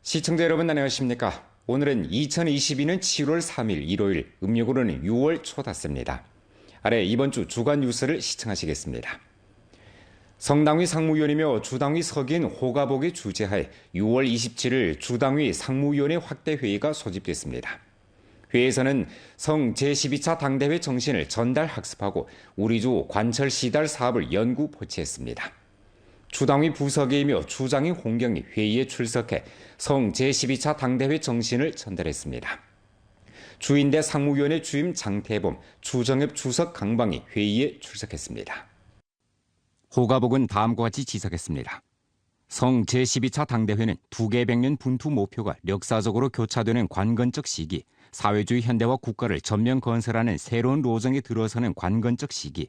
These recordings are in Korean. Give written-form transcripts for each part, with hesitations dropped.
시청자 여러분 안녕하십니까? 오늘은 2022년 7월 3일 일요일, 음력으로는 6월 초 닿습니다. 아래 이번 주 주간 뉴스를 시청하시겠습니다. 성당위 상무위원이며 주당위 서기인 호가복의 주재하에 6월 27일 주당위 상무위원회 확대 회의가 소집됐습니다. 회의에서는 성 제12차 당대회 정신을 전달 학습하고 우리주 관철 시달 사업을 연구 포치했습니다. 주당위 부서기이며 주장인 홍경이 회의에 출석해 성 제12차 당대회 정신을 전달했습니다. 주인대 상무위원회 주임 장태범, 주정엽 주석 강방이 회의에 출석했습니다. 호가복은 다음과 같이 지적했습니다. 성 제12차 당대회는 두개 백년 분투 목표가 역사적으로 교차되는 관건적 시기, 사회주의 현대화 국가를 전면 건설하는 새로운 로정에 들어서는 관건적 시기,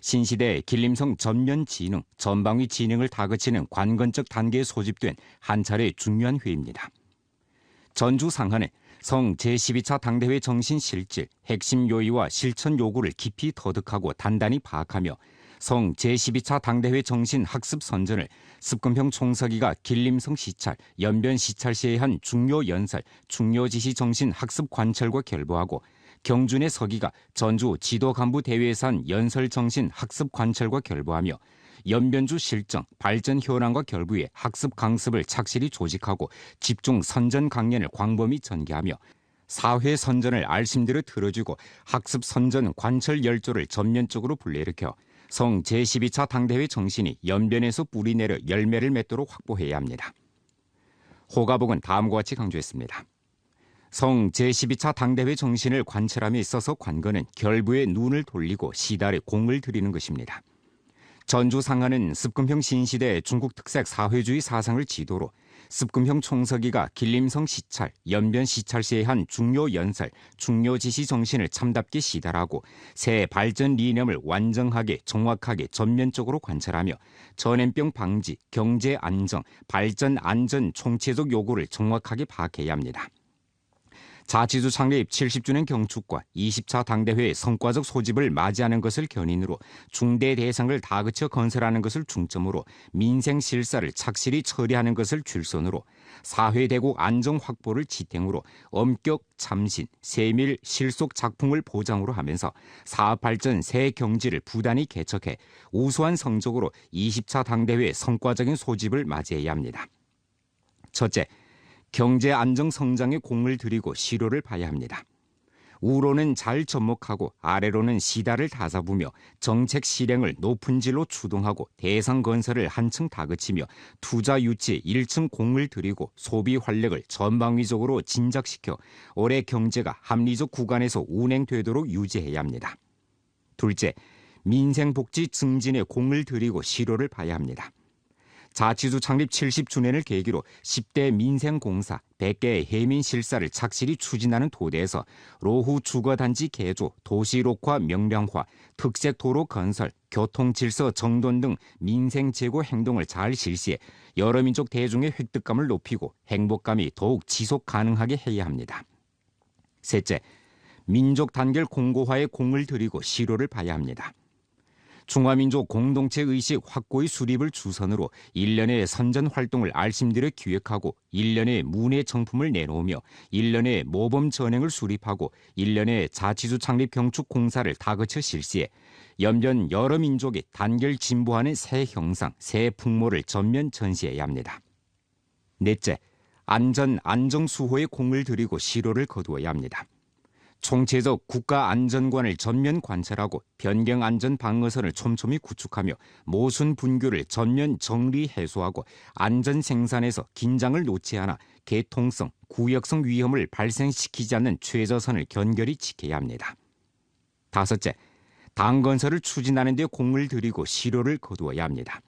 신시대 길림성 전면 진흥, 전방위 진흥을 다그치는 관건적 단계에 소집된 한 차례 중요한 회의입니다. 전주 상한은 성 제12차 당대회 정신 실질, 핵심 요의와 실천 요구를 깊이 터득하고 단단히 파악하며 성 제12차 당대회 정신 학습 선전을 습금평 총서기가 길림성 시찰, 연변 시찰 시에 한 중요 연설, 중요 지시 정신 학습 관철과 결부하고 경준의 서기가 전주 지도 간부 대회에서 한 연설 정신 학습 관철과 결부하며 연변주 실정, 발전 현황과 결부해 학습 강습을 착실히 조직하고 집중 선전 강연을 광범위 전개하며 사회 선전을 알심대로 틀어주고 학습 선전 관철 열조를 전면적으로 불러일으켜 성 제12차 당대회 정신이 연변에서 뿌리내려 열매를 맺도록 확보해야 합니다. 호가복은 다음과 같이 강조했습니다. 성 제12차 당대회 정신을 관철함에 있어서 관건은 결부에 눈을 돌리고 시달에 공을 들이는 것입니다. 전주 상하는 습금평 신시대 중국 특색 사회주의 사상을 지도로 습금평 총서기가 길림성 시찰, 연변 시찰 시에 한 중요 연설, 중요 지시 정신을 참답게 시달하고 새 발전理念을 완전하게 정확하게 전면적으로 관철하며 전염병 방지, 경제 안정, 발전 안전 총체적 요구를 정확하게 파악해야 합니다. 자치주 창립 70주년 경축과 20차 당대회의 성과적 소집을 맞이하는 것을 견인으로 중대 대상을 다그쳐 건설하는 것을 중점으로 민생 실사를 착실히 처리하는 것을 줄선으로 사회대국 안정 확보를 지탱으로 엄격 참신, 세밀 실속 작품을 보장으로 하면서 사업발전 새 경지를 부단히 개척해 우수한 성적으로 20차 당대회 성과적인 소집을 맞이해야 합니다. 첫째, 경제 안정 성장에 공을 들이고 시로를 봐야 합니다. 우로는 잘 접목하고 아래로는 시다를 다잡으며 정책 실행을 높은 질로 추동하고 대상 건설을 한층 다그치며 투자 유치에 1층 공을 들이고 소비 활력을 전방위적으로 진작시켜 올해 경제가 합리적 구간에서 운행되도록 유지해야 합니다. 둘째, 민생복지 증진에 공을 들이고 시로를 봐야 합니다. 자치주 창립 70주년을 계기로 10대 민생공사, 100개의 해민실사를 착실히 추진하는 토대에서 로후 주거단지 개조, 도시록화 명량화, 특색도로 건설, 교통질서 정돈 등 민생제고 행동을 잘 실시해 여러 민족 대중의 획득감을 높이고 행복감이 더욱 지속 가능하게 해야 합니다. 셋째, 민족 단결 공고화에 공을 들이고 시로를 봐야 합니다. 중화민족 공동체 의식 확고의 수립을 주선으로 1년의 선전 활동을 알심들여 기획하고 1년의 문예 정품을 내놓으며 1년의 모범 전행을 수립하고 1년의 자치주 창립 경축 공사를 다그쳐 실시해 연변 여러 민족이 단결 진보하는 새 형상, 새 풍모를 전면 전시해야 합니다. 넷째, 안전, 안정 수호에 공을 들이고 시로를 거두어야 합니다. 총체적 국가 안전관을 전면 관찰하고 변경 안전 방어선을 촘촘히 구축하며 모순 분규를 전면 정리 해소하고 안전 생산에서 긴장을 놓지 않아 개통성, 구역성 위험을 발생시키지 않는 최저선을 견결히 지켜야 합니다. 다섯째, 당 건설을 추진하는 데 공을 들이고 시로를 거두어야 합니다.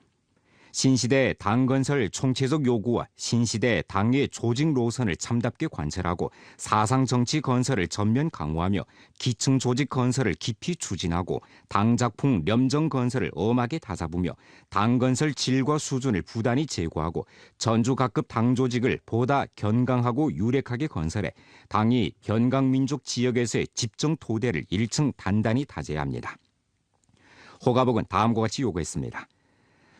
신시대 당건설 총체적 요구와 신시대 당의 조직 노선을 참답게 관철하고 사상정치 건설을 전면 강화하며 기층 조직 건설을 깊이 추진하고 당작풍 렴정 건설을 엄하게 다잡으며 당건설 질과 수준을 부단히 제고하고 전주 각급 당조직을 보다 견강하고 유력하게 건설해 당이 현강민족 지역에서의 집정 토대를 1층 단단히 다져야 합니다. 호가복은 다음과 같이 요구했습니다.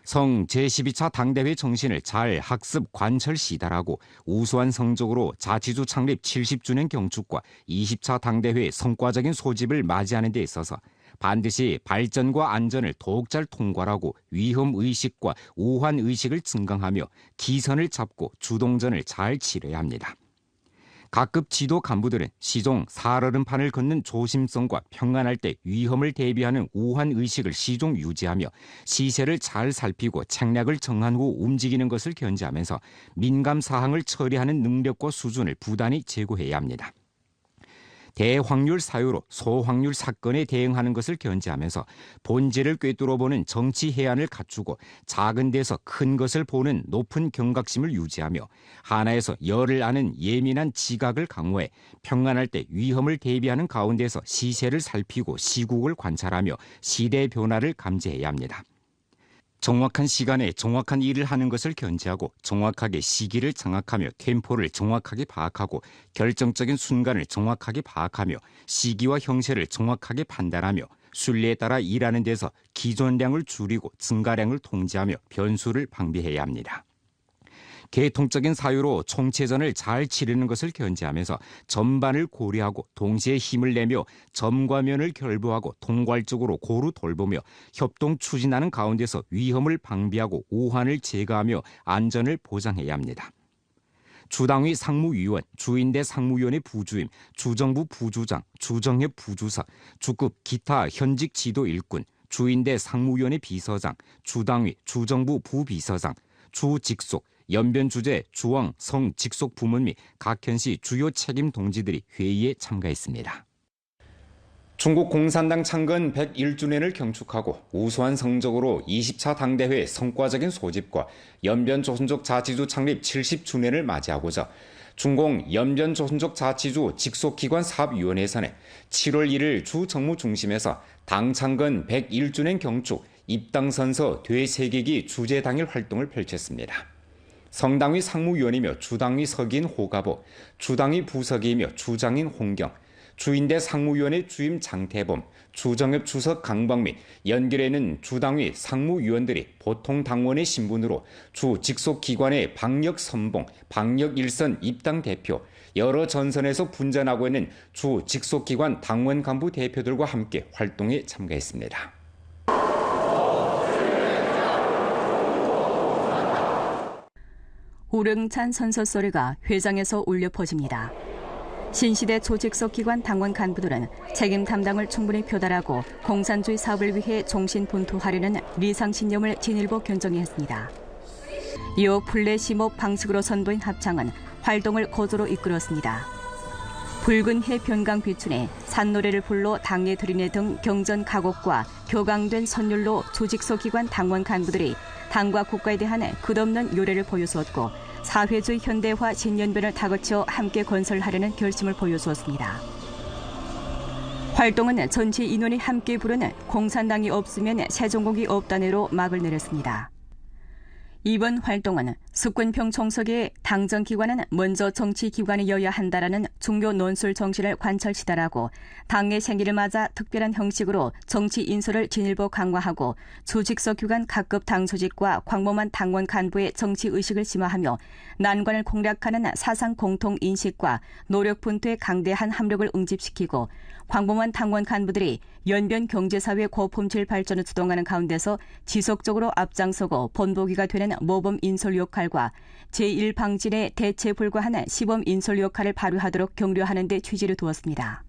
성 제12차 당대회 정신을 잘 학습 관철 시달하고 우수한 성적으로 자치주 창립 70주년 경축과 20차 당대회 성과적인 소집을 맞이하는 데 있어서 반드시 발전과 안전을 더욱 잘 통괄하고 위험의식과 우환의식을 증강하며 기선을 잡고 주동전을 잘 치러야 합니다. 각급 지도 간부들은 시종 살얼음판을 걷는 조심성과 평안할 때 위험을 대비하는 우환의식을 시종 유지하며 시세를 잘 살피고 책략을 정한 후 움직이는 것을 견지하면서 민감사항을 처리하는 능력과 수준을 부단히 제고해야 합니다. 대확률 사유로 소확률 사건에 대응하는 것을 견지하면서 본질을 꿰뚫어보는 정치 해안을 갖추고 작은 데서 큰 것을 보는 높은 경각심을 유지하며 하나에서 열을 아는 예민한 지각을 강화해 평안할 때 위험을 대비하는 가운데서 시세를 살피고 시국을 관찰하며 시대 변화를 감지해야 합니다. 정확한 시간에 정확한 일을 하는 것을 견지하고 정확하게 시기를 장악하며 템포를 정확하게 파악하고 결정적인 순간을 정확하게 파악하며 시기와 형세를 정확하게 판단하며 순리에 따라 일하는 데서 기존량을 줄이고 증가량을 통제하며 변수를 방비해야 합니다. 계통적인 사유로 총체전을 잘 치르는 것을 견지하면서 전반을 고려하고 동시에 힘을 내며 점과 면을 결부하고 통괄적으로 고루 돌보며 협동 추진하는 가운데서 위험을 방비하고 우환을 제거하며 안전을 보장해야 합니다. 주당위 상무위원, 주인대 상무위원의 부주임, 주정부 부주장, 주정협 부주사, 주급 기타 현직 지도 일꾼, 주인대 상무위원의 비서장, 주당위, 주정부 부비서장, 주직속, 연변 주재, 주왕, 성, 직속 부문 및 각 현시 주요 책임 동지들이 회의에 참가했습니다. 중국 공산당 창건 101주년을 경축하고 우수한 성적으로 20차 당대회 성과적인 소집과 연변조선족 자치주 창립 70주년을 맞이하고자 중공 연변조선족 자치주 직속기관 사업위원회 예산에 7월 1일 주 정무 중심에서 당 창건 101주년 경축 입당선서 대세계기 주재당일 활동을 펼쳤습니다. 성당위 상무위원이며 주당위 서기인 호가보, 주당위 부서기이며 주장인 홍경, 주인대 상무위원회 주임 장태범, 주정협 주석 강박 및 연결에는 주당위 상무위원들이 보통 당원의 신분으로 주 직속기관의 방역 선봉, 방역 일선 입당 대표, 여러 전선에서 분전하고 있는 주 직속기관 당원 간부 대표들과 함께 활동에 참가했습니다. 우렁찬 선서 소리가 회장에서 울려 퍼집니다. 신시대 조직속기관 당원 간부들은 책임 담당을 충분히 표달하고 공산주의 사업을 위해 종신분투하려는 리상신념을 진일보 견정히 했습니다. 이후 플래시몹 방식으로 선보인 합창은 활동을 고조로 이끌었습니다. 붉은 해 변강 비춘에 산노래를 불러 당에 들이내 등 경전 가곡과 교강된 선율로 조직소기관 당원 간부들이 당과 국가에 대한 끝없는 요래를 보여주었고 사회주의 현대화 신년변을 다그쳐 함께 건설하려는 결심을 보여주었습니다. 활동은 전체 인원이 함께 부르는 공산당이 없으면 세종국이 없다네로 막을 내렸습니다. 이번 활동은 숙군평 총석의 당정기관은 먼저 정치기관이어야 한다라는 중요 논술 정신을 관철시달하고 당의 생기를 맞아 특별한 형식으로 정치 인솔을 진일보 강화하고 조직서 기관 각급 당소직과 광범한 당원 간부의 정치의식을 심화하며 난관을 공략하는 사상 공통인식과 노력 분투의 강대한 합력을 응집시키고 광범한 당원 간부들이 연변 경제사회 고품질 발전을 주동하는 가운데서 지속적으로 앞장서고 본보기가 되는 모범 인솔 역할과 제1방진의 대체 불과한 시범 인솔 역할을 발휘하도록 격려하는 데 취지를 두었습니다.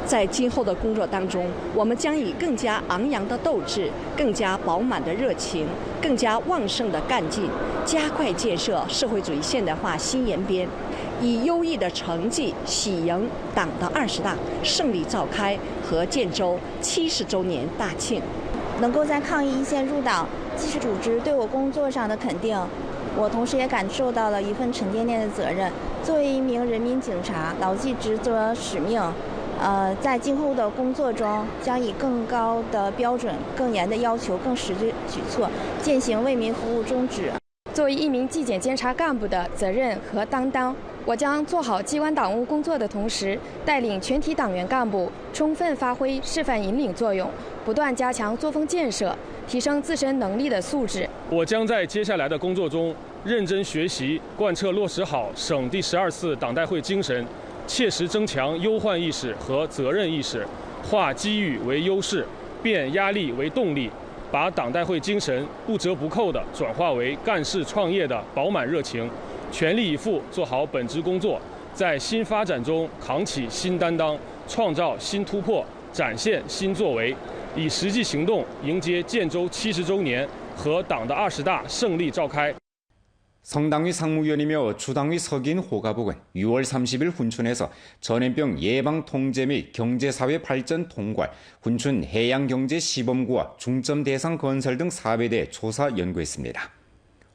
在今后的工作当中，我们将以更加昂扬的斗志、更加饱满的热情、更加旺盛的干劲，加快建设社会主义现代化新延边，以优异的成绩喜迎党的20大胜利召开和建州70周年大庆。能够在抗疫一线入党，既是组织对我工作上的肯定，我同时也感受到了一份沉甸甸的责任。作为一名人民警察，牢记职责使命。在今后的工作中，将以更高的标准、更严的要求、更实质举措，践行为民服务宗旨。作为一名纪检监察干部的责任和担当，我将做好机关党务工作的同时，带领全体党员干部充分发挥示范引领作用，不断加强作风建设，提升自身能力的素质，我将在接下来的工作中认真学习，贯彻落实好省第12次党代会精神，切实增强忧患意识和责任意识，化机遇为优势，变压力为动力，把党代会精神不折不扣地转化为干事创业的饱满热情，全力以赴做好本职工作，在新发展中扛起新担当，创造新突破，展现新作为，以实际行动迎接建州70周年和党的20大胜利召开。 성당위 상무위원이며 주당위 서기인 호가복은 6월 30일 훈춘에서 전염병 예방 통제 및 경제사회 발전 통괄, 훈춘 해양경제시범구와 중점 대상 건설 등 사업에 대해 조사 연구했습니다.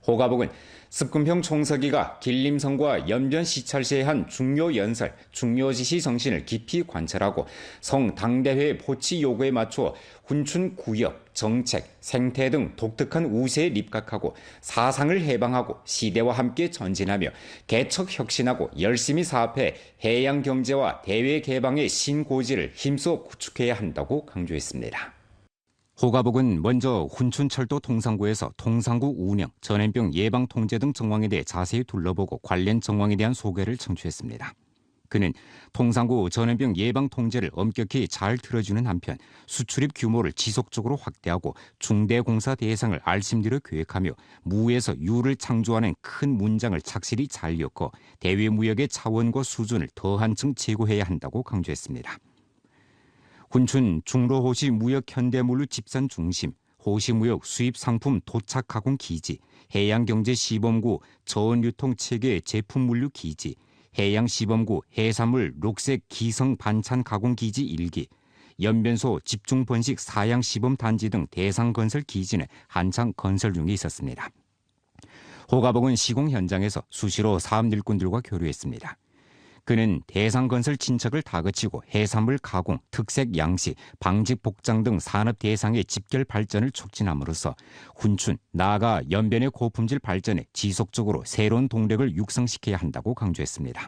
호가복은 습근평 총서기가 길림성과 연변 시찰시에 한 중요 연설, 중요 지시 정신을 깊이 관찰하고 성 당대회의 포치 요구에 맞추어 훈춘 구역, 정책, 생태 등 독특한 우세에 입각하고 사상을 해방하고 시대와 함께 전진하며 개척 혁신하고 열심히 사업해 해양 경제와 대외 개방의 신고지를 힘써 구축해야 한다고 강조했습니다. 호가복은 먼저 훈춘철도 통상구에서 통상구 운영, 전염병 예방 통제 등 정황에 대해 자세히 둘러보고 관련 정황에 대한 소개를 청취했습니다. 그는 통상구 전염병 예방 통제를 엄격히 잘 틀어주는 한편 수출입 규모를 지속적으로 확대하고 중대공사 대상을 알심대로 계획하며 무에서 유를 창조하는 큰 문장을 착실히 잘 엮어 대외무역의 차원과 수준을 더 한층 제고해야 한다고 강조했습니다. 훈춘 중로호시 무역 현대물류 집산 중심, 호시무역 수입상품 도착 가공 기지, 해양경제 시범구 저온유통 체계 제품물류 기지, 해양시범구 해산물 녹색 기성 반찬 가공 기지 1기, 연변소 집중번식 사양 시범 단지 등 대상 건설 기지는 한창 건설 중에 있었습니다. 호가복은 시공 현장에서 수시로 사업 일꾼들과 교류했습니다. 그는 대상건설 친척을 다그치고 해산물 가공, 특색 양식, 방직 복장 등 산업 대상의 집결 발전을 촉진함으로써 훈춘, 나아가 연변의 고품질 발전에 지속적으로 새로운 동력을 육성시켜야 한다고 강조했습니다.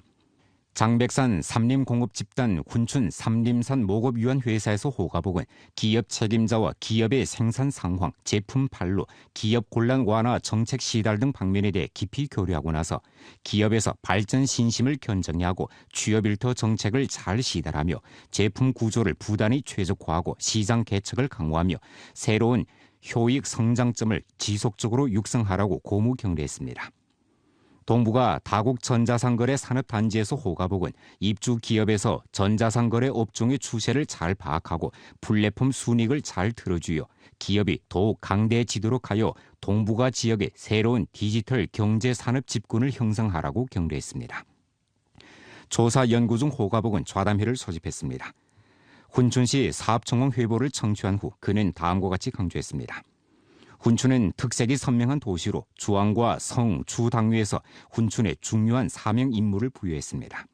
장백산 삼림공업집단 훈춘 삼림산 목업유한회사에서 호가복은 기업 책임자와 기업의 생산 상황, 제품 판로, 기업 곤란 완화 정책 시달 등 방면에 대해 깊이 교류하고 나서 기업에서 발전 신심을 견정하고 취업 일터 정책을 잘 시달하며 제품 구조를 부단히 최적화하고 시장 개척을 강화하며 새로운 효익 성장점을 지속적으로 육성하라고 고무 경례했습니다. 동부가 다국 전자상거래 산업단지에서 호가복은 입주 기업에서 전자상거래 업종의 추세를 잘 파악하고 플랫폼 순익을 잘 틀어주어 기업이 더욱 강대해지도록 하여 동부가 지역의 새로운 디지털 경제산업 집군을 형성하라고 경례했습니다. 조사 연구 중 호가복은 좌담회를 소집했습니다. 훈춘시 사업정황 회보를 청취한 후 그는 다음과 같이 강조했습니다. 훈춘은 특색이 선명한 도시로 주왕과 성, 주당위에서 훈춘에 중요한 사명 임무를 부여했습니다.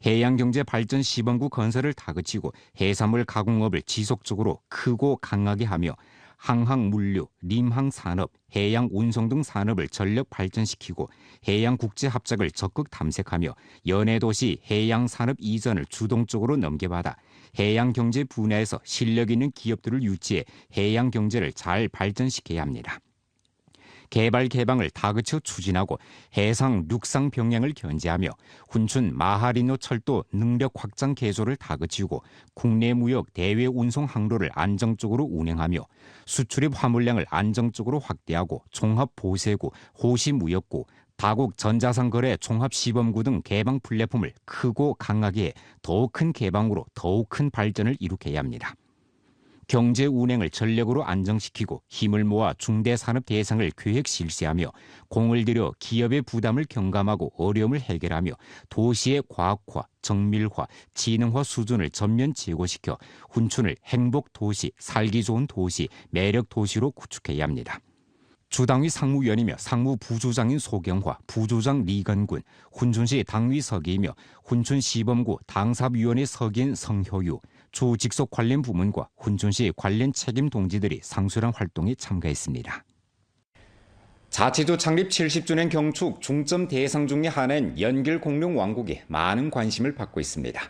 해양경제 발전 시범구 건설을 다그치고 해산물 가공업을 지속적으로 크고 강하게 하며 항항물류, 림항산업, 해양운송 등 산업을 전력 발전시키고 해양국제합작을 적극 탐색하며 연해도시 해양산업 이전을 주동적으로 넘겨받아 해양경제 분야에서 실력 있는 기업들을 유치해 해양경제를 잘 발전시켜야 합니다. 개발 개방을 다그쳐 추진하고 해상 육상 병행을 견제하며 훈춘 마하리노 철도 능력 확장 개조를 다그치고 국내 무역 대외 운송 항로를 안정적으로 운행하며 수출입 화물량을 안정적으로 확대하고 종합 보세구, 호시 무역구, 다국 전자상거래 종합시범구 등 개방 플랫폼을 크고 강하게 해 더욱 큰 개방으로 더욱 큰 발전을 이룩해야 합니다. 경제 운행을 전력으로 안정시키고 힘을 모아 중대산업 대상을 계획 실시하며 공을 들여 기업의 부담을 경감하고 어려움을 해결하며 도시의 과학화, 정밀화, 지능화 수준을 전면 제고시켜 훈춘을 행복도시, 살기 좋은 도시, 매력도시로 구축해야 합니다. 주당위 상무위원이며 상무부주장인 소경화, 부주장 리건군, 훈춘시 당위 서기이며 훈춘시범구 당사위원회 서기인 성효유, 주 직속 관련 부문과 훈춘시 관련 책임 동지들이 상수랑 활동에 참가했습니다. 자치도 창립 70주년 경축 중점 대상 중의 하나인 연길공룡 왕국에 많은 관심을 받고 있습니다.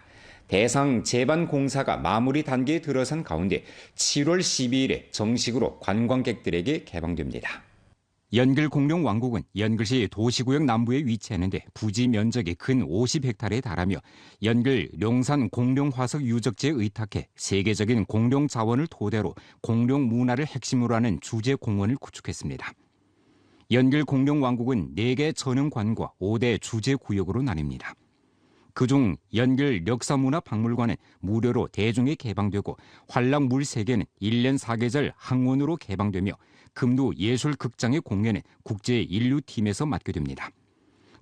대상 제반 공사가 마무리 단계에 들어선 가운데 7월 12일에 정식으로 관광객들에게 개방됩니다. 연길 공룡왕국은 연길시 도시구역 남부에 위치하는데 부지 면적이 근 50헥타르에 달하며 연길 룡산 공룡화석 유적지에 의탁해 세계적인 공룡 자원을 토대로 공룡 문화를 핵심으로 하는 주제 공원을 구축했습니다. 연길 공룡왕국은 4개 전용관과 5대 주제 구역으로 나뉩니다. 그중 연길 역사문화박물관은 무료로 대중에 개방되고 환락물 세계는 1년 4계절 항원으로 개방되며 금두 예술극장의 공연은 국제인류팀에서 맡게 됩니다.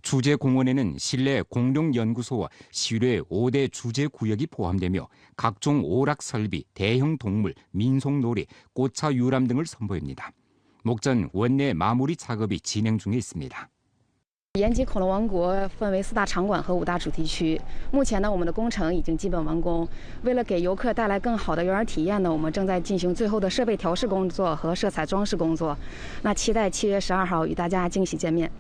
주제공원에는 실내 공룡연구소와 실외 5대 주제구역이 포함되며 각종 오락설비, 대형 동물, 민속놀이, 꽃차 유람 등을 선보입니다. 목전 원내 마무리 작업이 진행 중에 있습니다. 延吉恐龙王国分为4大场馆和5大主题区。目前呢，我们的工程已经基本完工。为了给游客带来更好的游玩体验呢，我们正在进行最后的设备调试工作和色彩装饰工作。那期待7月12号与大家惊喜见面。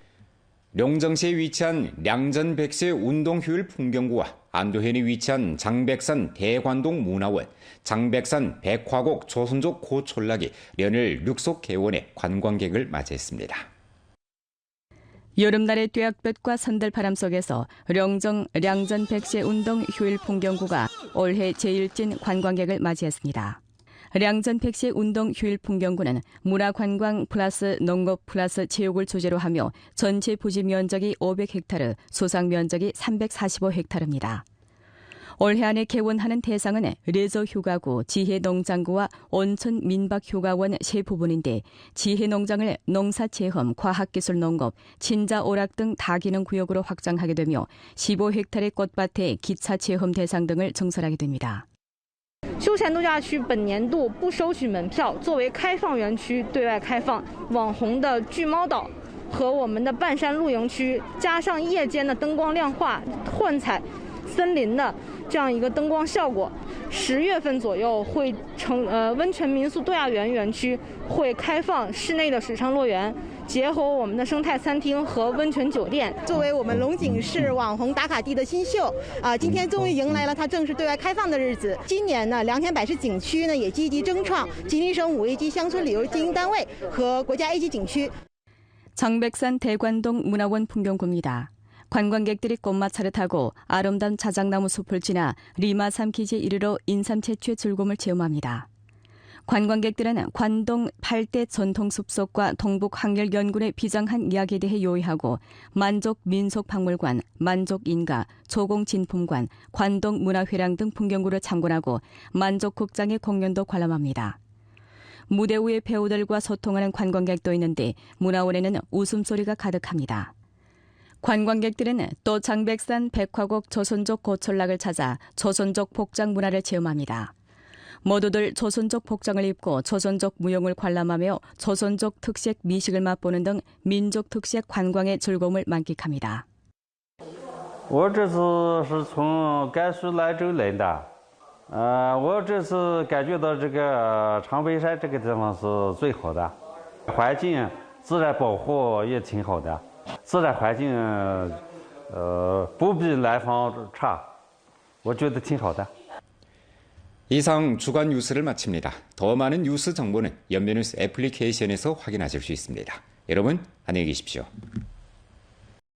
룡정시에 위치한 량전백세 운동휴일 풍경구와 안도현에 위치한 장백산 대관동 문화원, 장백산 백화곡 조선족 고촌락이 연일 육속 개원해 관광객을 맞이했습니다. 여름날의 뙤약볕과 산들바람 속에서 량전 백세 운동 휴일 풍경구가 올해 제1진 관광객을 맞이했습니다. 량전 백세 운동 휴일 풍경구는 문화관광 플러스 농업 플러스 체육을 주제로 하며 전체 부지 면적이 500헥타르, 수상 면적이 345헥타르입니다. 올해 안에 개원하는 대상은 레저 휴가구, 지혜농장구와 온천 민박휴가원 세 부분인데 지혜농장을 농사체험, 과학기술 농업, 친자오락 등 다기능 구역으로 확장하게 되며 15헥타르의 꽃밭에 기차체험 대상 등을 증설하게 됩니다. 休闲度假区本年度不收取门票，作为开放园区对外开放。网红的巨猫岛和我们的半山露营区，加上夜间的灯光亮化、幻彩森林的这样一个灯光效果，10月份左右会温泉民宿度假园园区会开放室内的水上乐园。 结合我们的生态餐厅和温泉酒店，作为我们龙井市网红打卡地的新秀今天终于迎来了它正式对外开放的日子。今年呢，良田百世景区呢也积极争创吉林省5A级乡村旅游经营单位和国家 A级景区。 장백산 대관동 문화원 풍경구입니다. 관광객들이 꽃마차를 타고 아름다운 자작나무 숲을 지나 리마삼 기지에 이르러 인삼 채취의 즐거움을 체험합니다. 관광객들은 관동 8대 전통 숲속과 동북 항렬연군의 비장한 이야기에 대해 요의하고 만족 민속박물관, 만족인가, 조공진품관, 관동문화회랑 등 풍경구를 참관하고 만족극장의 공연도 관람합니다. 무대 위의 배우들과 소통하는 관광객도 있는데 문화원에는 웃음소리가 가득합니다. 관광객들은 또 장백산 백화곡 조선족 고촌락을 찾아 조선족 복장 문화를 체험합니다. 모두들 조선족 복장을 입고 조선족 무용을 관람하며 조선족 특색 미식을 맛보는 등 민족 특색 관광의 즐거움을 만끽합니다. 我这次是从甘肃兰州来的，我这次感觉到这个长白山这个地方是最好的，环境自然保护也挺好的，自然环境不比南方差，我觉得挺好的。 이상 주간 뉴스를 마칩니다. 더 많은 뉴스 정보는 연변뉴스 애플리케이션에서 확인하실 수 있습니다. 여러분 안녕히 계십시오.